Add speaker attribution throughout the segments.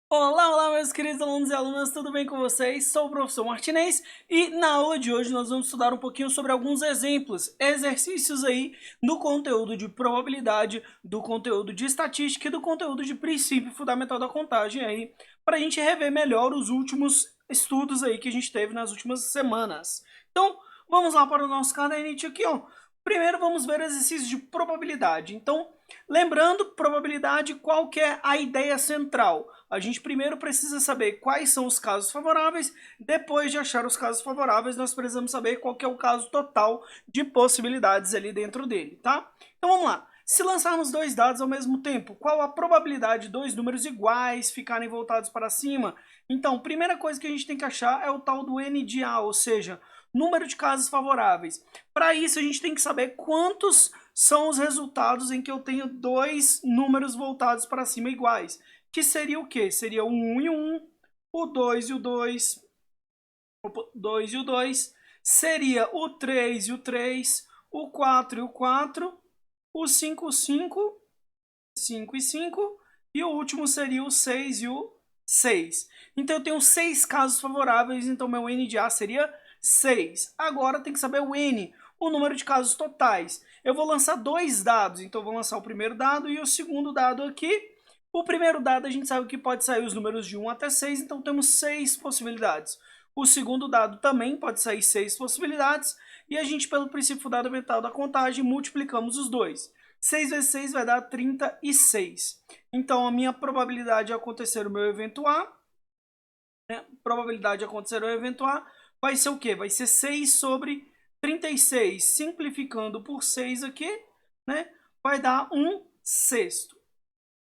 Speaker 1: Olá, olá, meus queridos alunos e alunas, tudo bem com vocês? Sou o professor Martinez e na aula de hoje nós vamos estudar um pouquinho sobre alguns exemplos, exercícios aí do conteúdo de probabilidade, do conteúdo de estatística e do conteúdo de princípio fundamental da contagem aí, para a gente rever melhor os últimos estudos aí que a gente teve nas últimas semanas. Então, vamos lá para o nosso caderninho aqui, ó. Primeiro vamos ver exercícios de probabilidade. Então, lembrando, probabilidade, qual que é a ideia central? A gente primeiro precisa saber quais são os casos favoráveis, depois de achar os casos favoráveis, nós precisamos saber qual que é o caso total de possibilidades ali dentro dele, tá? Então vamos lá. Se lançarmos dois dados ao mesmo tempo, qual a probabilidade de dois números iguais ficarem voltados para cima? Então, primeira coisa que a gente tem que achar é o tal do N de A, ou seja, número de casos favoráveis. Para isso, a gente tem que saber quantos são os resultados em que eu tenho dois números voltados para cima iguais. Que seria o quê? Seria o 1 e o 1, o 2 e o 2, o 2 e o 2, seria o 3 e o 3, o 4 e o 4, o 5 e o 5, 5 e 5, e o último seria o 6 e o 6. Então eu tenho 6 casos favoráveis, então meu N de A seria 6. Agora tem que saber o N, o número de casos totais. Eu vou lançar dois dados, então eu vou lançar o primeiro dado e o segundo dado aqui. O primeiro dado a gente sabe que pode sair os números de 1 até 6, então temos 6 possibilidades. O segundo dado também pode sair 6 possibilidades, e a gente, pelo princípio fundamental da contagem, multiplicamos os dois. 6 vezes 6 vai dar 36. Então a minha probabilidade de acontecer o meu evento A, probabilidade de acontecer o evento A, vai ser o quê? Vai ser 6 sobre 36. Simplificando por 6 aqui, né? Vai dar 1/6.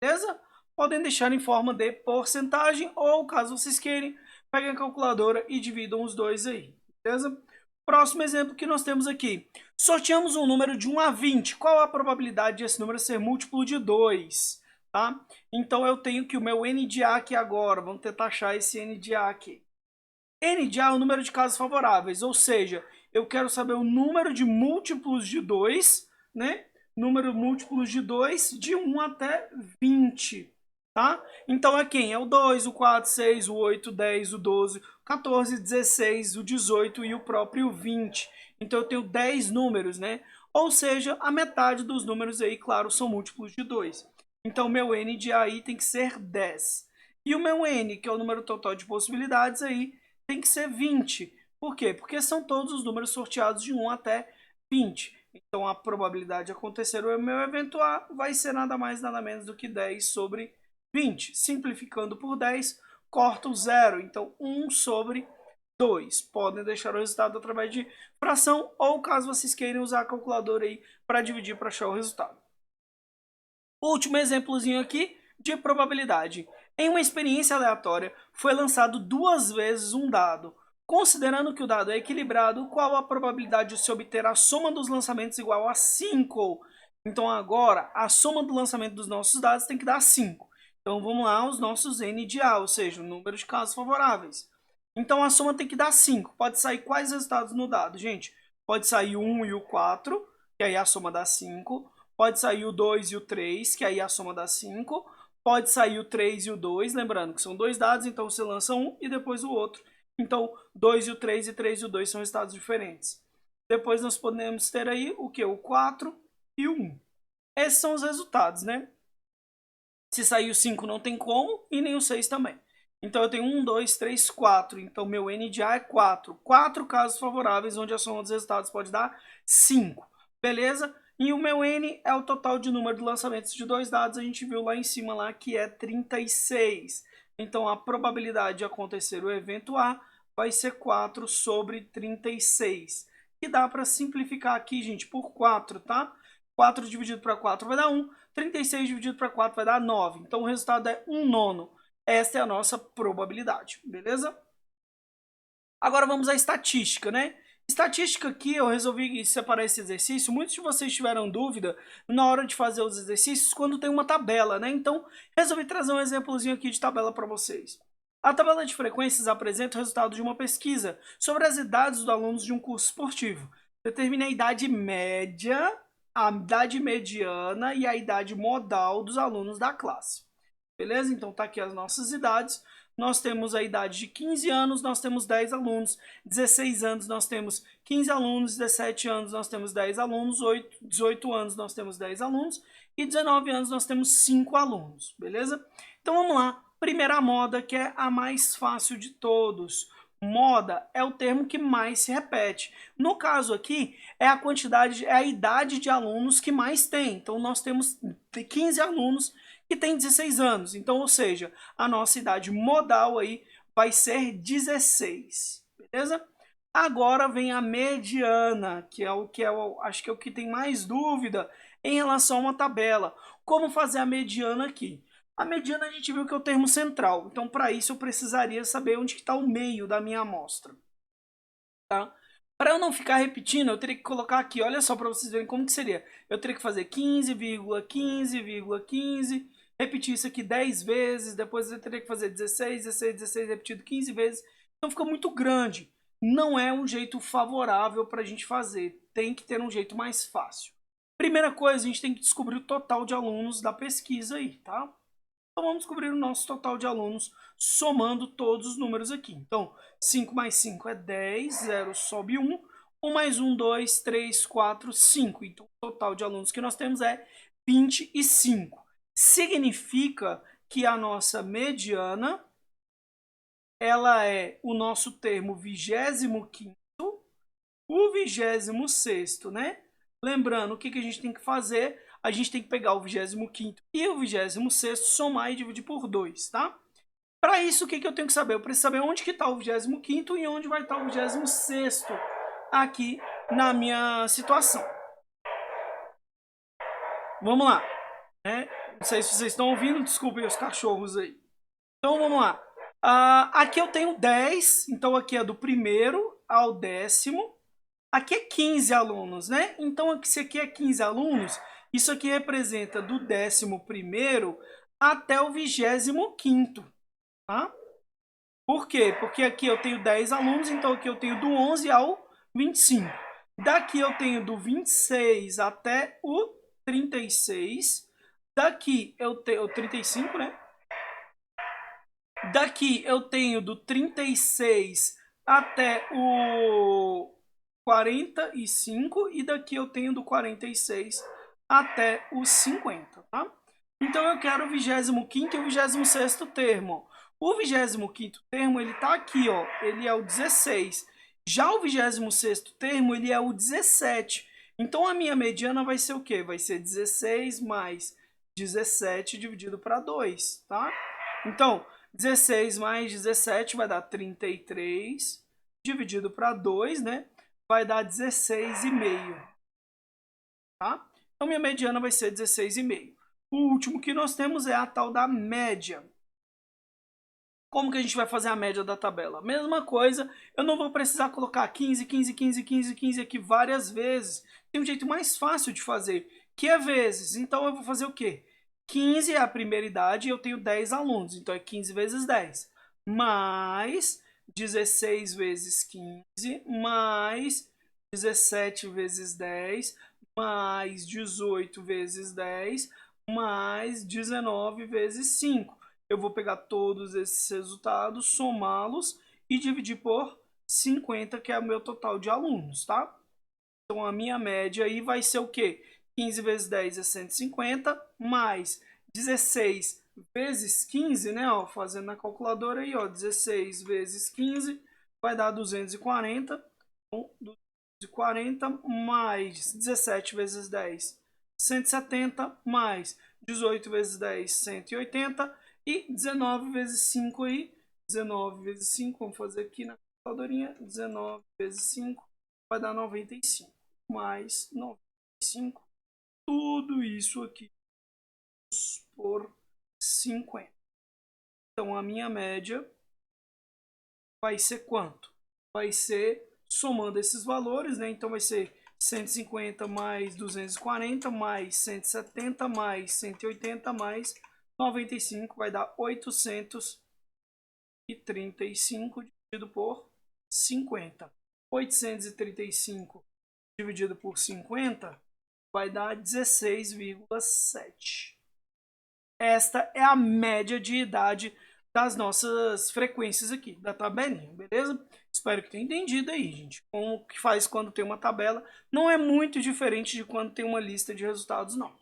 Speaker 1: Beleza? Podem deixar em forma de porcentagem ou, caso vocês queiram, peguem a calculadora e dividam os dois aí. Beleza? Próximo exemplo que nós temos aqui. Sorteamos um número de 1 a 20. Qual a probabilidade desse número ser múltiplo de 2? Tá? Então eu tenho que o meu N de A aqui agora. Vamos tentar achar esse N de A aqui. N de A é o número de casos favoráveis, ou seja, eu quero saber o número de múltiplos de 2, né? Número múltiplos de 2, de 1 até 20, tá? Então é quem? É o 2, o 4, 6, o 8, o 10, o 12, o 14, 16, o 18 e o próprio 20. Então eu tenho 10 números, né? Ou seja, a metade dos números aí, claro, são múltiplos de 2. Então meu N de A aí tem que ser 10. E o meu N, que é o número total de possibilidades aí, tem que ser 20. Por quê? Porque são todos os números sorteados de 1 até 20. Então a probabilidade de acontecer o meu evento A vai ser nada mais nada menos do que 10 sobre 20. Simplificando por 10, corta o zero. Então 1 sobre 2. Podem deixar o resultado através de fração ou, caso vocês queiram, usar a calculadora aí para dividir para achar o resultado. Último exemplozinho aqui de probabilidade. Em uma experiência aleatória, foi lançado 2 vezes um dado. Considerando que o dado é equilibrado, qual a probabilidade de se obter a soma dos lançamentos igual a 5? Então agora, a soma do lançamento dos nossos dados tem que dar 5. Então vamos lá, os nossos N de A, ou seja, o número de casos favoráveis. Então a soma tem que dar 5. Pode sair quais resultados no dado, gente? Pode sair o 1 e o 4, que aí a soma dá 5. Pode sair o 2 e o 3, que aí a soma dá 5. Pode sair o 3 e o 2, lembrando que são dois dados, então você lança um e depois o outro. Então, 2 e o 3 e 3 e o 2 são resultados diferentes. Depois nós podemos ter aí o que? O 4 e o 1. Esses são os resultados, né? Se sair o 5 não tem como, e nem o 6 também. Então eu tenho 1, 2, 3, 4. Então meu N de A é 4. 4 casos favoráveis, onde a soma dos resultados pode dar 5. Beleza? E o meu N é o total de número de lançamentos de dois dados. A gente viu lá em cima lá que é 36. Então a probabilidade de acontecer o evento A vai ser 4 sobre 36. Que dá para simplificar aqui, gente, por 4, tá? 4 dividido para 4 vai dar 1. 36 dividido para 4 vai dar 9. Então o resultado é 1 nono. Esta é a nossa probabilidade, beleza? Agora vamos à estatística, né? Estatística aqui, eu resolvi separar esse exercício. Muitos de vocês tiveram dúvida na hora de fazer os exercícios quando tem uma tabela, né? Então, resolvi trazer um exemplozinho aqui de tabela para vocês. A tabela de frequências apresenta o resultado de uma pesquisa sobre as idades dos alunos de um curso esportivo. Determina a idade média, a idade mediana e a idade modal dos alunos da classe. beleza? Então tá aqui as nossas idades. Nós temos a idade de 15 anos, nós temos 10 alunos, 16 anos nós temos 15 alunos, 17 anos nós temos 10 alunos, 18 anos nós temos 10 alunos e 19 anos nós temos 5 alunos, beleza? Então vamos lá, primeira moda, que é a mais fácil de todos. Moda é o termo que mais se repete. No caso aqui, é a quantidade, é a idade de alunos que mais tem. Então nós temos 15 alunos que tem 16 anos. Então, ou seja, a nossa idade modal aí vai ser 16, beleza? Agora vem a mediana, que é o que acho que é o que tem mais dúvida em relação a uma tabela. Como fazer a mediana aqui? A mediana a gente viu que é o termo central. Então, para isso eu precisaria saber onde está o meio da minha amostra, tá? Para eu não ficar repetindo, eu teria que colocar aqui, olha só para vocês verem como que seria. Eu teria que fazer 15,15,15, repetir isso aqui 10 vezes, depois eu teria que fazer 16, 16, 16, repetido 15 vezes. Então fica muito grande. Não é um jeito favorável para a gente fazer, tem que ter um jeito mais fácil. Primeira coisa, a gente tem que descobrir o total de alunos da pesquisa aí, tá? Então vamos descobrir o nosso total de alunos somando todos os números aqui. Então 5 mais 5 é 10, 0 sobe 1, 1 mais 1, 2, 3, 4, 5. Então o total de alunos que nós temos é 25. Significa que a nossa mediana, ela é o nosso termo 25º, o 26º, né? Lembrando, o que a gente tem que fazer? A gente tem que pegar o 25º e o 26º, somar e dividir por 2, tá? Para isso, o que eu tenho que saber? Eu preciso saber onde que está o 25º e onde vai estar o 26º aqui na minha situação. Vamos lá. Né? Não sei se vocês estão ouvindo, desculpem os cachorros aí. Então vamos lá. Aqui eu tenho 10, então aqui é do primeiro ao 10º. Aqui é 15 alunos, né? Então se aqui é 15 alunos, isso aqui representa do 11º até o 25º, tá? Por quê? Porque aqui eu tenho 10 alunos, então aqui eu tenho do 11 ao 25. Daqui eu tenho do 26 até o 36. Daqui eu tenho o 35, né? Daqui eu tenho do 36 até o 45 e daqui eu tenho do 46 até os 50, tá? Então eu quero o 25º e o 26º termo. O 25º termo, ele tá aqui, ó, ele é o 16. Já o 26º termo, ele é o 17. Então a minha mediana vai ser o quê? Vai ser 16 mais 17 dividido para 2, tá? Então, 16 mais 17 vai dar 33, dividido para 2, né? Vai dar 16,5, tá? Então, minha mediana vai ser 16,5. O último que nós temos é a tal da média. Como que a gente vai fazer a média da tabela? Mesma coisa, eu não vou precisar colocar 15, 15, 15, 15, 15 aqui várias vezes. Tem um jeito mais fácil de fazer, que é vezes. Então, eu vou fazer o quê? 15 é a primeira idade e eu tenho 10 alunos, então é 15 vezes 10. Mais 16 vezes 15, mais 17 vezes 10, mais 18 vezes 10, mais 19 vezes 5. Eu vou pegar todos esses resultados, somá-los e dividir por 50, que é o meu total de alunos, tá? Então a minha média aí vai ser o quê? 15 vezes 10 é 150, mais 16 vezes 15, né? Ó, fazendo na calculadora aí, ó, 16 vezes 15 vai dar 240. Então, 240 mais 17 vezes 10, 170, mais 18 vezes 10, 180, e 19 vezes 5 aí, 19 vezes 5, vamos fazer aqui na calculadorinha, 19 vezes 5 vai dar 95, mais 95, tudo isso aqui por 50. Então a minha média vai ser quanto? Vai ser somando esses valores, né? Então vai ser 150 mais 240 mais 170 mais 180 mais 95 vai dar 835 dividido por 50. 835 dividido por 50 vai dar 16,7. esta é a média de idade das nossas frequências aqui, da tabelinha, beleza? Espero que tenha entendido aí, gente. Como que faz quando tem uma tabela, não é muito diferente de quando tem uma lista de resultados, não.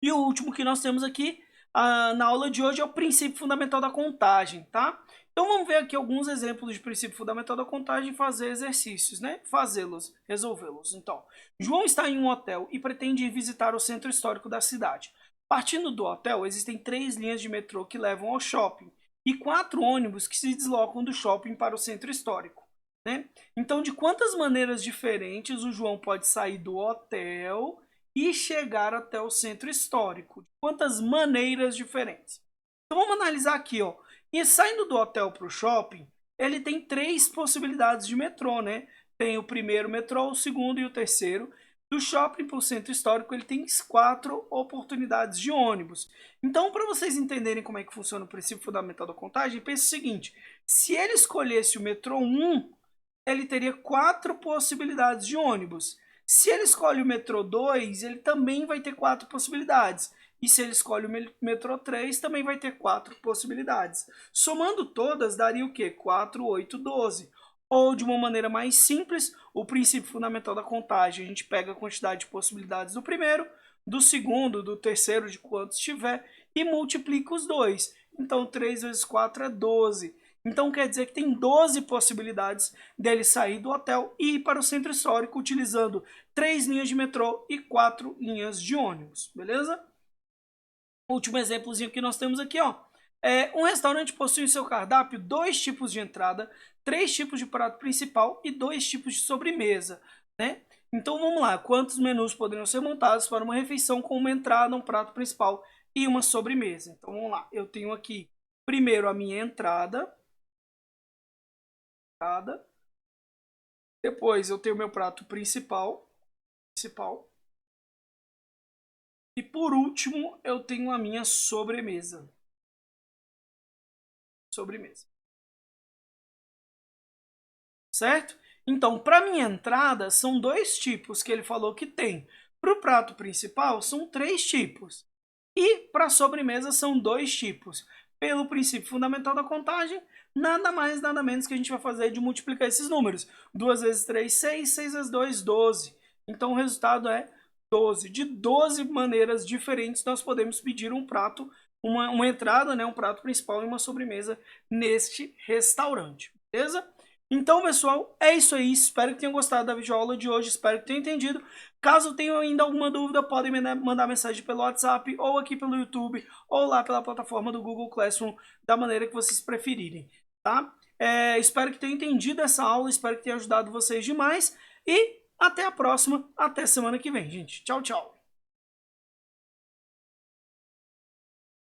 Speaker 1: E o último que nós temos aqui na aula de hoje é o princípio fundamental da contagem, tá? Então vamos ver aqui alguns exemplos de princípio fundamental da contagem e fazer exercícios, né? Fazê-los, resolvê-los. Então, João está em um hotel e pretende ir visitar o centro histórico da cidade. Partindo do hotel, existem 3 linhas de metrô que levam ao shopping e 4 ônibus que se deslocam do shopping para o centro histórico, né? Então, de quantas maneiras diferentes o João pode sair do hotel e chegar até o centro histórico? De quantas maneiras diferentes? Então vamos analisar aqui, ó. E saindo do hotel para o shopping, ele tem 3 possibilidades de metrô, né? Tem o primeiro metrô, o segundo e o terceiro. Do shopping para o centro histórico, ele tem 4 oportunidades de ônibus. Então, para vocês entenderem como é que funciona o princípio fundamental da contagem, pense o seguinte: se ele escolhesse o metrô 1, ele teria 4 possibilidades de ônibus. Se ele escolhe o metrô 2, ele também vai ter 4 possibilidades. E se ele escolhe o metrô 3, também vai ter 4 possibilidades. Somando todas, daria o quê? 4, 8, 12. Ou, de uma maneira mais simples, o princípio fundamental da contagem. A gente pega a quantidade de possibilidades do primeiro, do segundo, do terceiro, de quantos tiver, e multiplica os dois. Então, 3 vezes 4 é 12. Então, quer dizer que tem 12 possibilidades dele sair do hotel e ir para o centro histórico utilizando 3 linhas de metrô e 4 linhas de ônibus, beleza? Último exemplozinho que nós temos aqui, ó. Um restaurante possui em seu cardápio 2 tipos de entrada, 3 tipos de prato principal e 2 tipos de sobremesa, né? Então vamos lá, quantos menus poderiam ser montados para uma refeição com uma entrada, um prato principal e uma sobremesa? Então vamos lá, eu tenho aqui primeiro a minha entrada, depois eu tenho meu prato principal. E por último, eu tenho a minha sobremesa. Certo? Então, para minha entrada, são 2 tipos que ele falou que tem. Para o prato principal, são 3 tipos. E para a sobremesa, são 2 tipos. Pelo princípio fundamental da contagem, nada mais, nada menos que a gente vai fazer de multiplicar esses números. 2 vezes 3, 6, 6 vezes 2, 12. Então, o resultado é 12. De 12 maneiras diferentes, nós podemos pedir um prato, uma entrada, né, um prato principal e uma sobremesa neste restaurante. Beleza? Então, pessoal, é isso aí. Espero que tenham gostado da videoaula de hoje. Espero que tenham entendido. Caso tenham ainda alguma dúvida, podem mandar mensagem pelo WhatsApp, ou aqui pelo YouTube, ou lá pela plataforma do Google Classroom, da maneira que vocês preferirem, tá? Espero que tenham entendido essa aula. Espero que tenha ajudado vocês demais. E até a próxima. Até semana que vem, gente. Tchau, tchau.